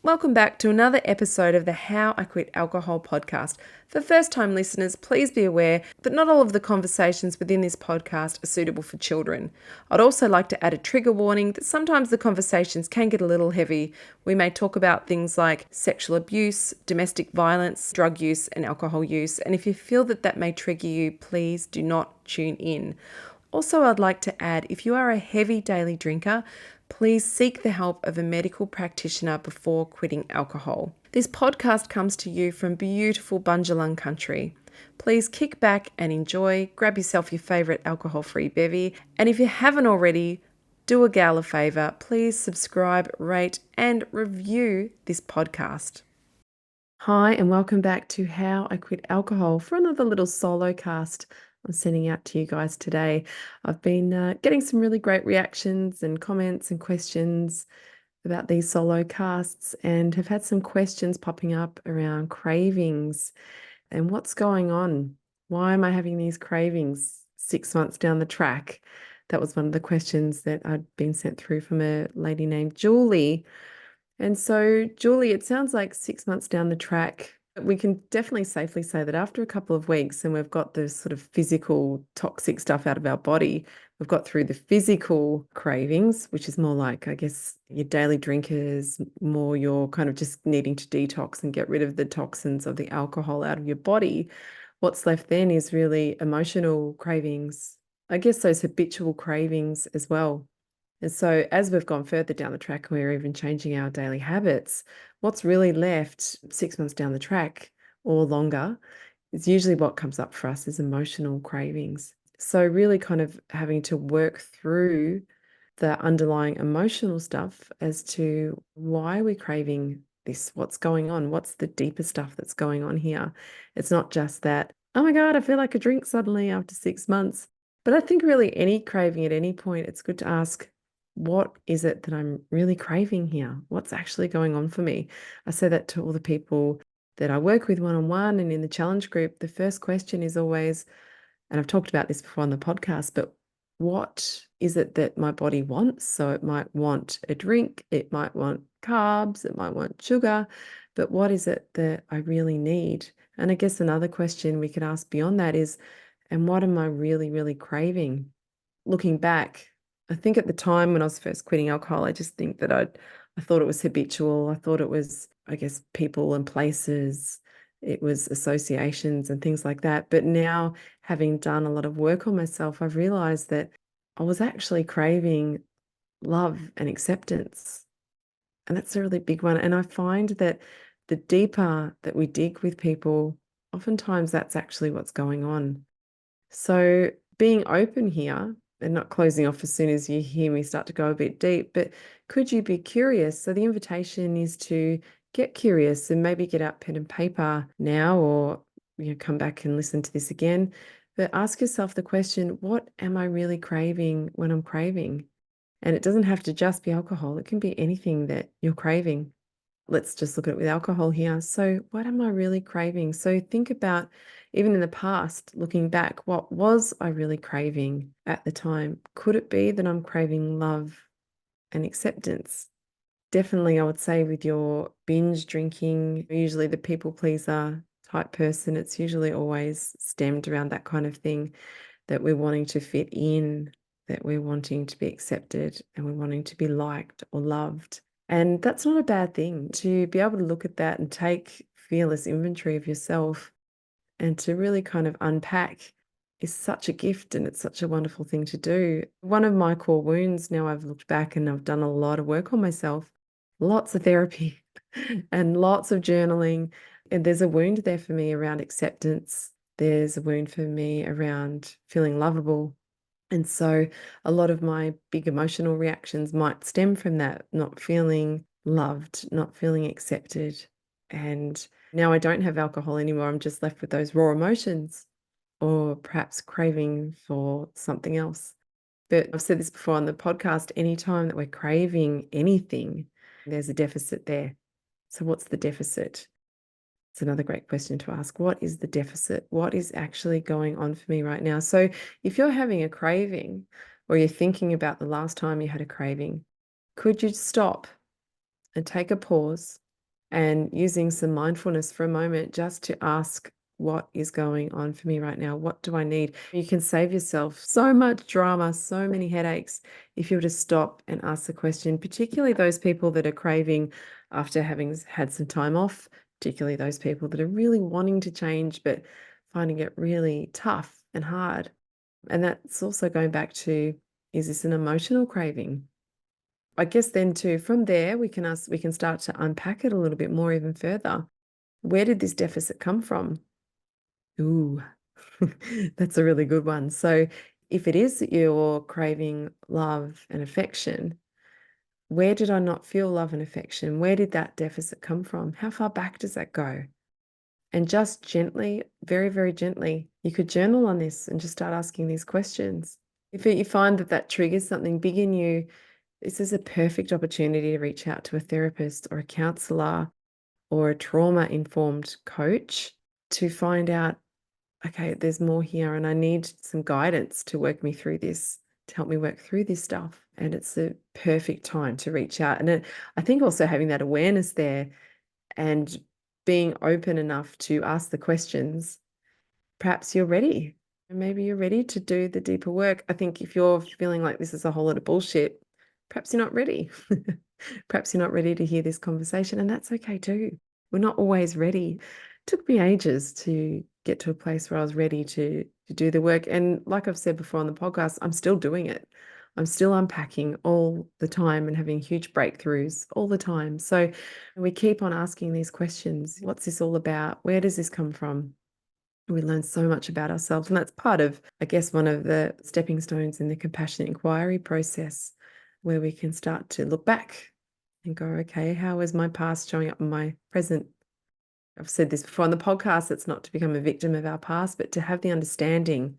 Welcome back to another episode of the How I Quit Alcohol podcast. For first-time listeners, please be aware that not all of the conversations within this podcast are suitable for children. I'd also like to add a trigger warning that sometimes the conversations can get a little heavy. We may talk about things like sexual abuse, domestic violence, drug use, and alcohol use. And if you feel that that may trigger you, please do not tune in. Also, I'd like to add, if you are a heavy daily drinker, please seek the help of a medical practitioner before quitting alcohol. This podcast comes to you from beautiful Bundjalung country. Please kick back and enjoy, grab yourself your favourite alcohol-free bevy, and if you haven't already, do a gal a favour, please subscribe, rate and review this podcast. Hi and welcome back to How I Quit Alcohol for another little solo cast I'm sending out to you guys today. I've been getting some really great reactions and comments and questions about these solo casts and have had some questions popping up around cravings and what's going on. Why am I having these cravings 6 months down the track? That was one of the questions that I'd been sent through from a lady named Julie. And so, Julie, it sounds like 6 months down the track, we can definitely safely say that after a couple of weeks and we've got the sort of physical toxic stuff out of our body, we've got through the physical cravings, which is more like, I guess, your daily drinkers, more you're kind of just needing to detox and get rid of the toxins of the alcohol out of your body. What's left then is really emotional cravings, I guess those habitual cravings as well. And so as we've gone further down the track, we're even changing our daily habits. What's really left 6 months down the track or longer is usually what comes up for us is emotional cravings. So really kind of having to work through the underlying emotional stuff as to why we're craving this, what's going on, what's the deeper stuff that's going on here. It's not just that, oh my God, I feel like a drink suddenly after 6 months. But I think really any craving at any point, it's good to ask, what is it that I'm really craving here? What's actually going on for me? I say that to all the people that I work with one-on-one and in the challenge group. The first question is always, and I've talked about this before on the podcast, but what is it that my body wants? So it might want a drink, it might want carbs, it might want sugar, but what is it that I really need? And I guess another question we could ask beyond that is, and what am I really, really craving? Looking back, I think at the time when I was first quitting alcohol, I just think that I thought it was habitual. I thought it was, I guess, people and places. It was associations and things like that. But now, having done a lot of work on myself, I've realized that I was actually craving love and acceptance. And that's a really big one. And I find that the deeper that we dig with people, oftentimes that's actually what's going on. So being open here and not closing off as soon as you hear me start to go a bit deep, but could you be curious? So the invitation is to get curious and maybe get out pen and paper now, or come back and listen to this again. But ask yourself the question, what am I really craving when I'm craving? And it doesn't have to just be alcohol. It can be anything that you're craving. Let's just look at it with alcohol here. So what am I really craving? So think about, even in the past, looking back, what was I really craving at the time? Could it be that I'm craving love and acceptance? Definitely, I would say with your binge drinking, usually the people pleaser type person, it's usually always stemmed around that kind of thing, that we're wanting to fit in, that we're wanting to be accepted and we're wanting to be liked or loved. And that's not a bad thing, to be able to look at that and take fearless inventory of yourself and to really kind of unpack is such a gift, and it's such a wonderful thing to do. One of my core wounds, now I've looked back and I've done a lot of work on myself, lots of therapy and lots of journaling. And there's a wound there for me around acceptance. There's a wound for me around feeling lovable. And so a lot of my big emotional reactions might stem from that, not feeling loved, not feeling accepted. And now I don't have alcohol anymore. I'm just left with those raw emotions, or perhaps craving for something else. But I've said this before on the podcast, anytime that we're craving anything, there's a deficit there. So what's the deficit? It's another great question to ask. What is the deficit? What is actually going on for me right now? So if you're having a craving, or you're thinking about the last time you had a craving, could you stop and take a pause and using some mindfulness for a moment just to ask, what is going on for me right now? What do I need? You can save yourself so much drama, so many headaches if you were to stop and ask the question, particularly those people that are craving after having had some time off, particularly those people that are really wanting to change but finding it really tough and hard. And that's also going back to, is this an emotional craving? I guess then too, from there, we can start to unpack it a little bit more even further. Where did this deficit come from? Ooh, that's a really good one. So if it is that you're craving love and affection, where did I not feel love and affection? Where did that deficit come from? How far back does that go? And just gently, very, very gently, you could journal on this and just start asking these questions. If you find that that triggers something big in you, this is a perfect opportunity to reach out to a therapist or a counselor or a trauma-informed coach to find out, okay, there's more here and I need some guidance to work me through this, to help me work through this stuff. And it's the perfect time to reach out. And I think also having that awareness there and being open enough to ask the questions, perhaps you're ready. And maybe you're ready to do the deeper work. I think if you're feeling like this is a whole lot of bullshit, perhaps you're not ready. Perhaps you're not ready to hear this conversation, and that's okay too. We're not always ready. It took me ages to get to a place where I was ready to do the work. And like I've said before on the podcast, I'm still doing it. I'm still unpacking all the time and having huge breakthroughs all the time. So we keep on asking these questions. What's this all about? Where does this come from? We learn so much about ourselves. And that's part of, I guess, one of the stepping stones in the compassionate inquiry process, where we can start to look back and go, okay, how is my past showing up in my present? I've said this before on the podcast, it's not to become a victim of our past, but to have the understanding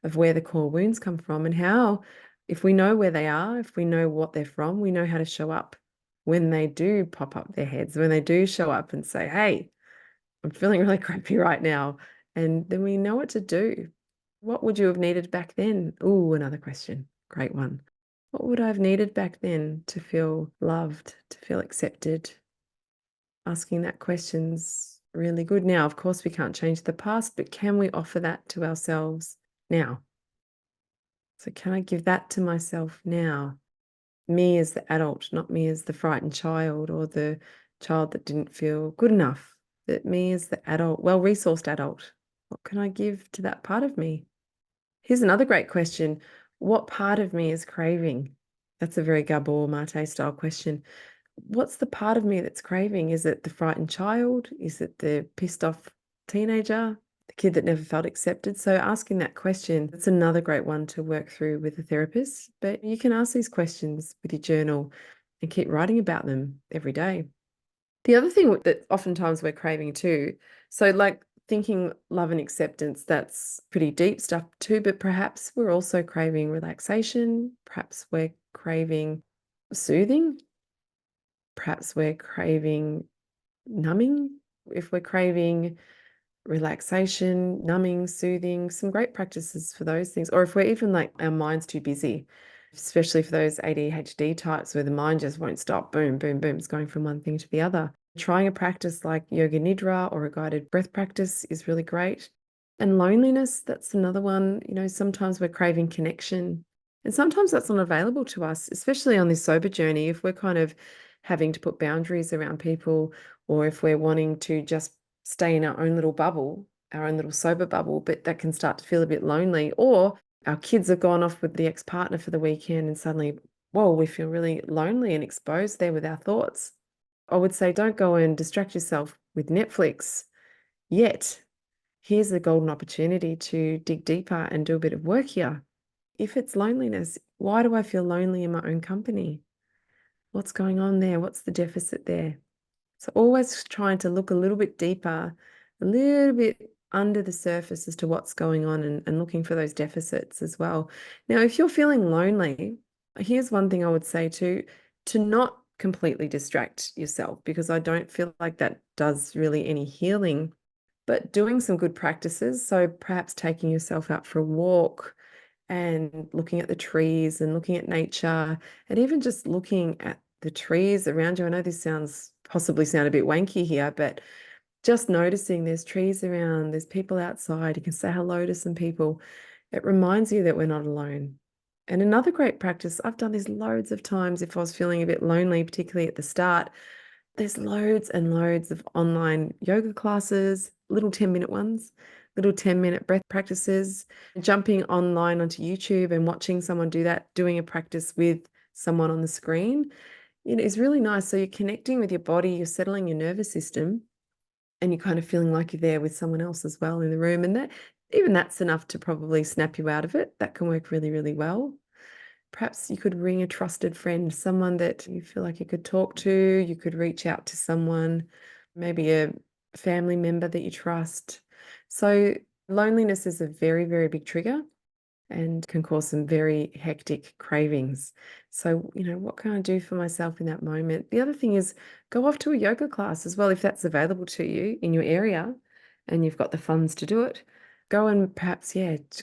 of where the core wounds come from and how, if we know where they are, if we know what they're from, we know how to show up when they do pop up their heads, when they do show up and say, hey, I'm feeling really crappy right now. And then we know what to do. What would you have needed back then? Ooh, another question. Great one. What would I have needed back then to feel loved, to feel accepted? Asking that question's really good. Now, of course, we can't change the past, but can we offer that to ourselves now? So can I give that to myself now? Me as the adult, not me as the frightened child or the child that didn't feel good enough, but me as the adult, well-resourced adult. What can I give to that part of me? Here's another great question. What part of me is craving? That's a very Gabor Mate style question. What's the part of me that's craving? Is it the frightened child? Is it the pissed off teenager? The kid that never felt accepted? So asking that question, that's another great one to work through with a therapist. But you can ask these questions with your journal and keep writing about them every day. The other thing that oftentimes we're craving too, so like thinking love and acceptance, that's pretty deep stuff too, but perhaps we're also craving relaxation, perhaps we're craving soothing, perhaps we're craving numbing. If we're craving relaxation, numbing, soothing, some great practices for those things. Or if we're even like our mind's too busy, especially for those ADHD types where the mind just won't stop, boom, boom, boom, it's going from one thing to the other. Trying a practice like yoga nidra or a guided breath practice is really great. And loneliness, that's another one. You know, sometimes we're craving connection and sometimes that's not available to us, especially on this sober journey. If we're kind of having to put boundaries around people or if we're wanting to just stay in our own little bubble, our own little sober bubble, but that can start to feel a bit lonely. Or our kids have gone off with the ex-partner for the weekend and suddenly, whoa, we feel really lonely and exposed there with our thoughts. I would say don't go and distract yourself with Netflix yet. Here's a golden opportunity to dig deeper and do a bit of work here. If it's loneliness, why do I feel lonely in my own company? What's going on there? What's the deficit there? So always trying to look a little bit deeper, a little bit under the surface as to what's going on and looking for those deficits as well. Now, if you're feeling lonely, here's one thing I would say to not completely distract yourself, because I don't feel like that does really any healing, but doing some good practices. So perhaps taking yourself out for a walk and looking at the trees and looking at nature and even just looking at the trees around you. I know this possibly sound a bit wanky here, but just noticing there's trees around, there's people outside, you can say hello to some people. It reminds you that we're not alone. And another great practice, I've done this loads of times if I was feeling a bit lonely, particularly at the start. There's loads and loads of online yoga classes, little 10-minute ones, little 10-minute breath practices, jumping online onto YouTube and watching someone do that, doing a practice with someone on the screen. Is really nice. So you're connecting with your body, you're settling your nervous system, and you're kind of feeling like you're there with someone else as well in the room. And that's enough to probably snap you out of it. That can work really, really well. Perhaps you could ring a trusted friend, someone that you feel like you could talk to. You could reach out to someone, maybe a family member that you trust. So loneliness is a very, very big trigger and can cause some very hectic cravings. So, what can I do for myself in that moment? The other thing is go off to a yoga class as well, if that's available to you in your area and you've got the funds to do it. Go and perhaps,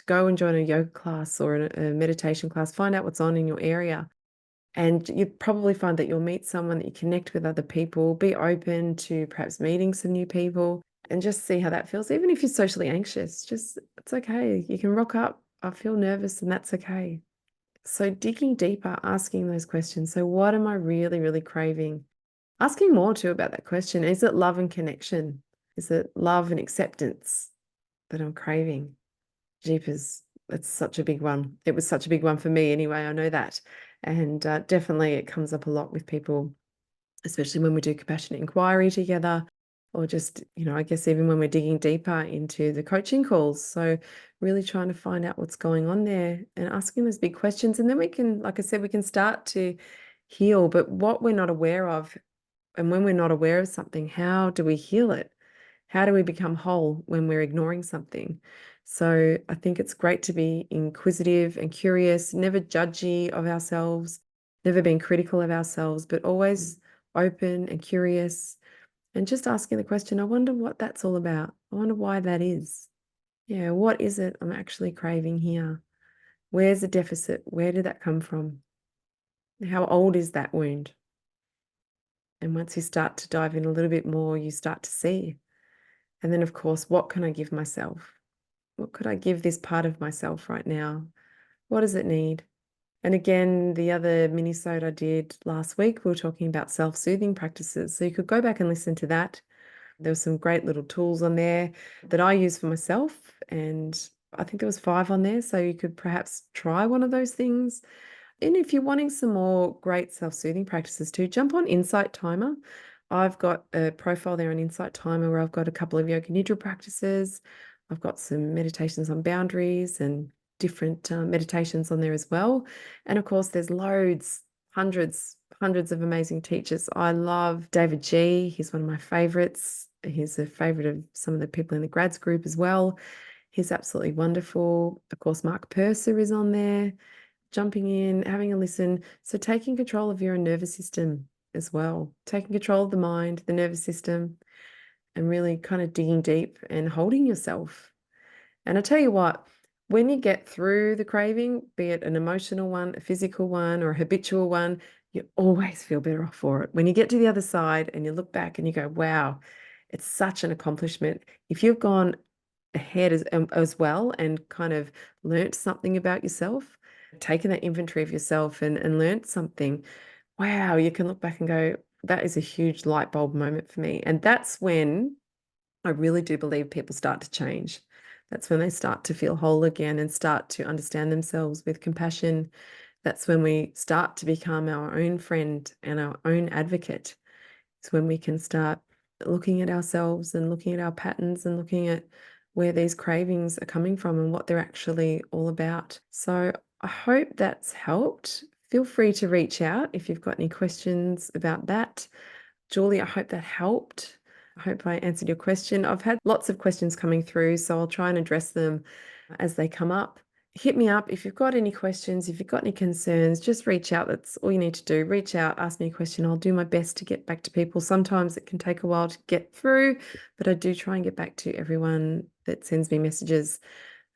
go and join a yoga class or a meditation class. Find out what's on in your area. And you probably find that you'll meet someone, that you connect with other people, be open to perhaps meeting some new people and just see how that feels. Even if you're socially anxious, it's okay. You can rock up. I feel nervous and that's okay. So digging deeper, asking those questions. So what am I really, really craving? Asking more too about that question. Is it love and connection? Is it love and acceptance that I'm craving? Jeepers, it's such a big one. It was such a big one for me anyway, I know that. And definitely it comes up a lot with people, especially when we do compassionate inquiry together, or just, I guess even when we're digging deeper into the coaching calls. So really trying to find out what's going on there and asking those big questions. And then we can, like I said, we can start to heal. But what we're not aware of, and when we're not aware of something, how do we heal it? How do we become whole when we're ignoring something? So I think it's great to be inquisitive and curious, never judgy of ourselves, never being critical of ourselves, but always open and curious and just asking the question, I wonder what that's all about. I wonder why that is. Yeah, what is it I'm actually craving here? Where's the deficit? Where did that come from? How old is that wound? And once you start to dive in a little bit more, you start to see. And then, of course, what can I give myself? What could I give this part of myself right now? What does it need? And again, the other mini-sode I did last week, we were talking about self-soothing practices. So you could go back and listen to that. There were some great little tools on there that I use for myself. And I think there was 5 on there. So you could perhaps try one of those things. And if you're wanting some more great self-soothing practices too, jump on Insight Timer. I've got a profile there on Insight Timer where I've got a couple of yoga nidra practices. I've got some meditations on boundaries and different meditations on there as well. And of course, there's loads, hundreds of amazing teachers. I love David G. He's one of my favorites. He's a favorite of some of the people in the grads group as well. He's absolutely wonderful. Of course, Mark Purser is on there, jumping in, having a listen. So taking control of your own nervous system as well, taking control of the mind, the nervous system, and really kind of digging deep and holding yourself. And I tell you what, when you get through the craving, be it an emotional one, a physical one, or a habitual one, you always feel better off for it. When you get to the other side and you look back and you go, wow, it's such an accomplishment. If you've gone ahead as well and kind of learnt something about yourself, taken that inventory of yourself and learnt something, wow, you can look back and go, that is a huge light bulb moment for me. And that's when I really do believe people start to change. That's when they start to feel whole again and start to understand themselves with compassion. That's when we start to become our own friend and our own advocate. It's when we can start looking at ourselves and looking at our patterns and looking at where these cravings are coming from and what they're actually all about. So I hope that's helped. Feel free to reach out if you've got any questions about that. Julie, I hope that helped. I hope I answered your question. I've had lots of questions coming through, so I'll try and address them as they come up. Hit me up if you've got any questions, if you've got any concerns, just reach out. That's all you need to do. Reach out, ask me a question. I'll do my best to get back to people. Sometimes it can take a while to get through, but I do try and get back to everyone that sends me messages.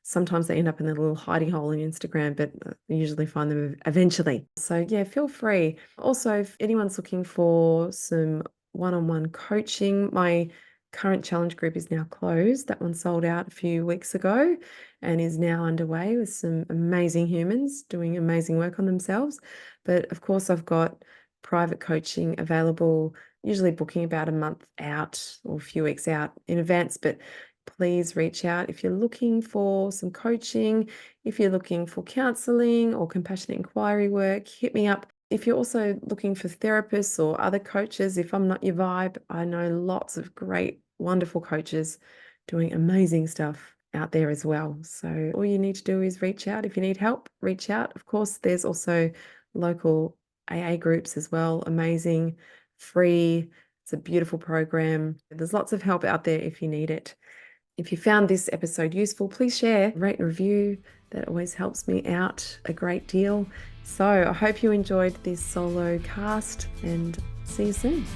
Sometimes they end up in a little hidey hole in Instagram, but I usually find them eventually. So yeah, feel free. Also, if anyone's looking for some one-on-one coaching, my current challenge group is now closed. That one sold out a few weeks ago and is now underway with some amazing humans doing amazing work on themselves. But of course, I've got private coaching available, usually booking about a month out or a few weeks out in advance. But please reach out if you're looking for some coaching, if you're looking for counseling or compassionate inquiry work, hit me up. If you're also looking for therapists or other coaches, if I'm not your vibe, I know lots of great, wonderful coaches doing amazing stuff out there as well. So all you need to do is reach out. If you need help, reach out. Of course, there's also local AA groups as well. Amazing, free. It's a beautiful program. There's lots of help out there if you need it. If you found this episode useful, please share, rate and review. That always helps me out a great deal. So I hope you enjoyed this solo cast and see you soon.